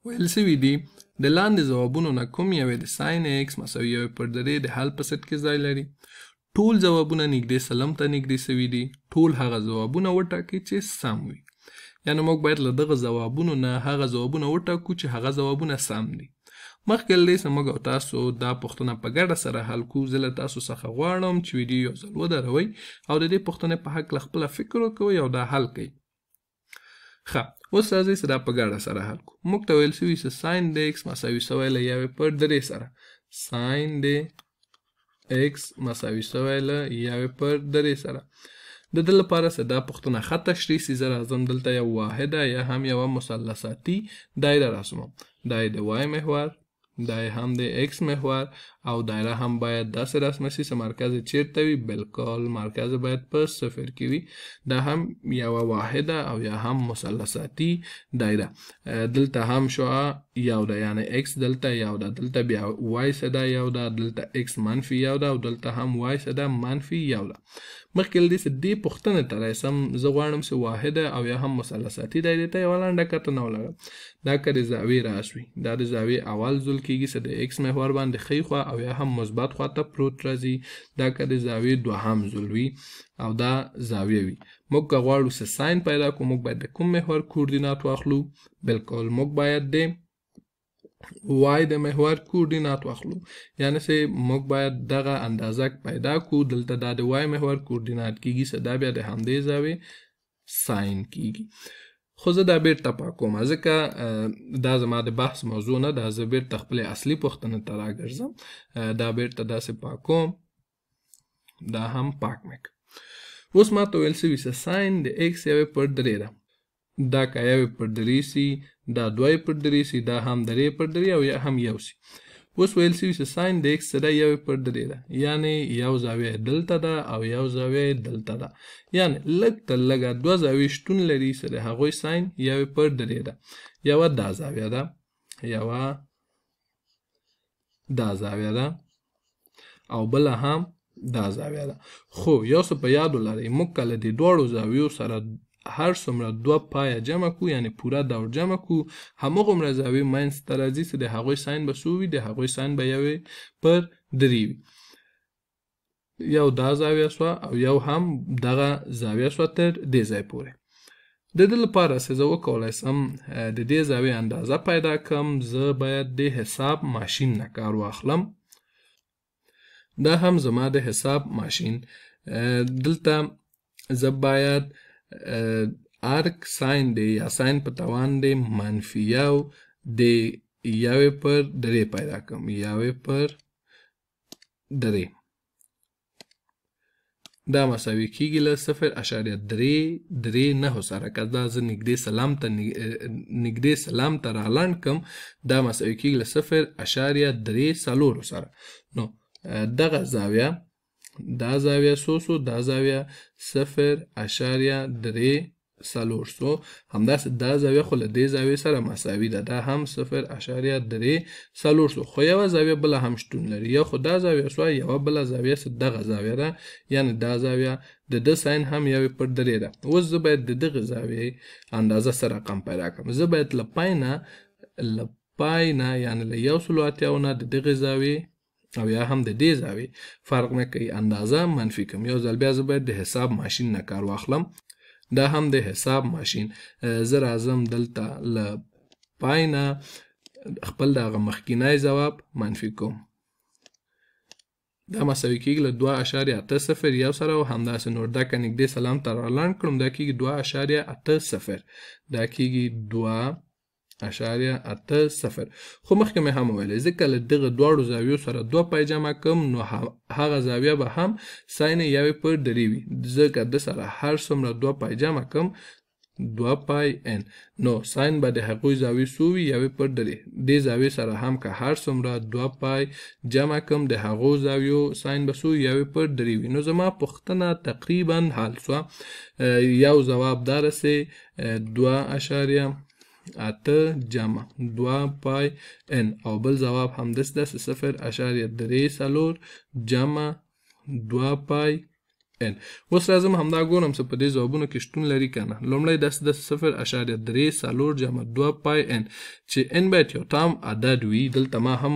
ویل سوي دي د لاندې ځوابونو نه کوم یوې د ساین ایکس مساوي یوې پر درې د حل په سیټ کې ځای لري. ټول ځوابونه نږدې سلم ته نږدې سوي دي. ټول هغه ځوابونه وټاکئ چې سم وي. یعنې موږ باید له دغه ځوابونو نه هغه ځوابونه وټاکو چې هغه ځوابونه سم دي. مخکې له دې څخه موږ او تاسو دا پوښتنه په ګډه سره حل کوو. زه له تاسو څخه غواړم چې ویډیو یو ځل ودروئ او د دې پوښتنې په هکله خپله فکر وکوئ او دا حل کړئ. ښه، اوس راځئ چې دا په ګډه سره حل کړو. موږ ته ویل سوي چې ساین د ایکس مساوي سوی له یوې پر درې سره. ساین د ایکس مساوي سوی له یوې پر درې سره. د دې لپاره چې دا پوښتنه ښه تشریح سي، زه راځم دلته یو واحده یا هم یوه مثلثاتي دایره رسموم. دا یې د وای محور، دا یې هم د ایکس محور او دایره هم باید داسې رسمه سي چې مرکز یې چیرته وي؟ بالکل مرکز باید په صفر کې وي. دا هم یوه واحده او یا هم مثلثاتي دایره. دلته هم شعاع یو ده، یعنی ایکس دلته یو ده، دلته بیا وای سده یو ده، دلته ایکس منفي یو ده او دلته هم وای سده منفي یو ده. مخکې له دې چې دې پوښتنې ته رسم، زه غواړم چې واحده او یا هم مثلثاتي دایرې ته یوه لنډه کتنه ولرم. دا که د زاویې راس وي، دا د زاویې اول ځل کېږي چې د ایکس محور باندې ښي خوا او یا هم مثبت خوا ته پروت راځي. دا که د زاویې دوهم ځل وي او دا زاویه وي. موږ که غواړو چې ساین پیدا کړو، موږ باید د کوم محور کوردینات واخلو؟ بالکل موږ باید د وای د محور کوردینات واخلو. یعنی چې موږ باید دغه اندازه پیدا کړو. دلته دا د وای محور کوردینات کېږي چې دا بیا د همدې زاویې ساین کېږي. خو زه دا بیرته پاکوم ځکه دا زما د بحث موضوع نه ده. زه بیرته خپلې اصلي پوښتنې ته راګرځم. دا بیرته داسې پاکوم، دا هم پاک مې کړ. اوس ما ته ویل سوي چې ساین د ایکس یوې پر درې ده. دا که یوې پر درې سي، دا دوه پر درې سي، دا هم درې پر درې او یا هم یو سي. اوس ویل سوي چې ساین د ایکس ده یوې پر درې ده، یعنې یو زاویه دلته ده او یو زاویه دلته ده. یعنې لږ تر لږه دوه زاویې شتون لري چې د هغوی ساین یوې پر درې ده. یوه دا زاویه ده، یوه دا زاویه ده او بله هم دا زاویه ده. خو یو څه په یاد ولرئ، موږ که له دې دواړو زاویو سره هر څومره دوه پایه جمع کو، یعنی پوره دور جمع کو، هماغومره زاویې منځ ته راځي چې د هغوی ساین به څو وي؟ د هغوی ساین به یوې پر درې وي. یو دا زاویه سوه او یو هم دغه زاویه سوه تر دې ځای پورې. د دې لپاره چې زه وکولی سم د دې زاویې اندازه پیدا کړم، زه باید د حساب ماشین نه کار واخلم. دا هم زما د حساب ماشین. دلته زه باید ارک ساین دی یا ساین په توان دی منفي یو د یوې پر درې پیدا کړم. یوې پر درې دا مساوي کېږي له 0.339 سره. که دا زه نږدې سلام ته رالنډ کړم، دا مساوي کېږي له 0.34 سره. نو دغه زاویه، دا زاویه څو سو؟ دا زاویه 0.34 سو. همداسې دا زاویه خو له دې زاویې سره مساوي ده، دا هم 0.34 سو. خو یوه زاویه بله هم شتون لري. یا خو دا زاویه سوه، یوه بله زاویه دغه زاویه ده، یعنی دا زاویه د ده ساین هم یوې پر درې ده. اوس زه باید د دغه زاویې اندازه څه رقم پیدا کړم؟ زه باید له پای نه یعنی له 180 نه د دغې زاویې او یا هم د دې زاویې فرق نه کوي اندازه منفي کړم. یو ځل بیا زه باید د حساب ماشین نه کار واخلم. دا هم د حساب ماشین. زه راځم دلته له پای نه خپل دغه مخکینی ځواب منفي کوم. دا مساوي کېږي له 2.801 سره او همداسې نور. دا که نږدې سلام ته رالنډ کړم، دا کېږي 2.80. دا کېږي 2.80. خو مخکې مې هم ویلی، زه که له دغه دواړو زاویو سره 2 پای جمع کړم، نو هغه زاویه به هم ساین یوې پر درې وي. زه که د سره هر څومره 2 پای جمع کړم، 2 پای n، نو ساین به د هغوی زاویې څو وي؟ یوې پر درې. دې زاویې سره هم که هر څومره 2 پای جمع کړم، د هغو زاویو ساین به څو؟ یوې پر درې وي. نو زما پوښتنه تقریبا حل سوه. یو ځواب دا رسې 2.8 جمع 2 پای n او بل ځواب هم داسې 0.34 جمع 2 پای n. اوس راځم همدا ګورم چې په دې ځوابونو کې شتون لري که نه. لومړی داسې د 0.3 جمع 2 پای n چې n باید یو تام عدد وي. دلته ما هم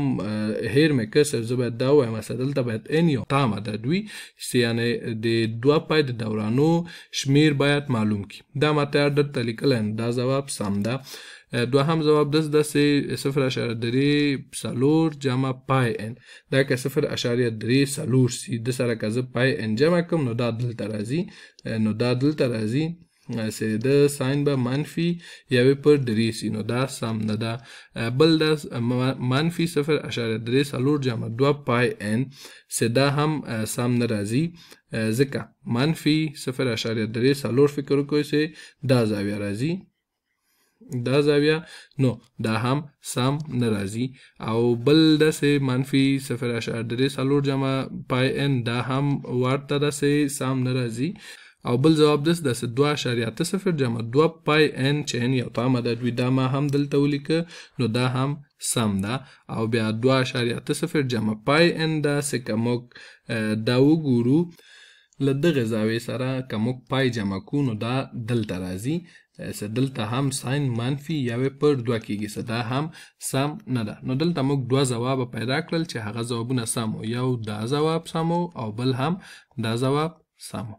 هیر مې کړ زه باید دا ووایم چې دلته باید n یو تام عدد وي چې یعنې د 2 پای د دورانو شمیر باید معلوم کړي. دا ماته درته لیکلی دا ځواب سم ده. دوهم ځواب داسې 0.3 جمع پای n دا که 0.3 سي د سره که زه پای n جمع کړم نو دا دلته راځي چې د ساین به منفي یوې پر 3 سي نو دا سم نه ده. بل د منفي 0.3 جمع 2 پای n چې دا هم سم نه راځي ځکه منفي 0.3 فکر وکړئ چې دا زاویه راځي دا زاویه نو دا هم سم نه راځي. او بل داسې منفي 0.3 جمع پای n دا هم ورته داسې سم نه راځي. او بل جواب داسې 2.0 جمع 2 پای n چې n یو تام عدد وي دا ما هم دلته ولیکه نو دا هم سم ده. او بیا 2.0 جمع پای n دا چې که موږ دا وګورو له دغه زاویې سره که موږ پای جمع کړو نو دا دلته راځي چې دلته هم ساین منفي یوې پر 2 کېږي چې دا هم سم نه ده. نو دلته موږ 2 ځواب پیدا کړل چې هغه ځوابونه سم و. یو دا ځواب سم و او بل هم دا ځواب سم و.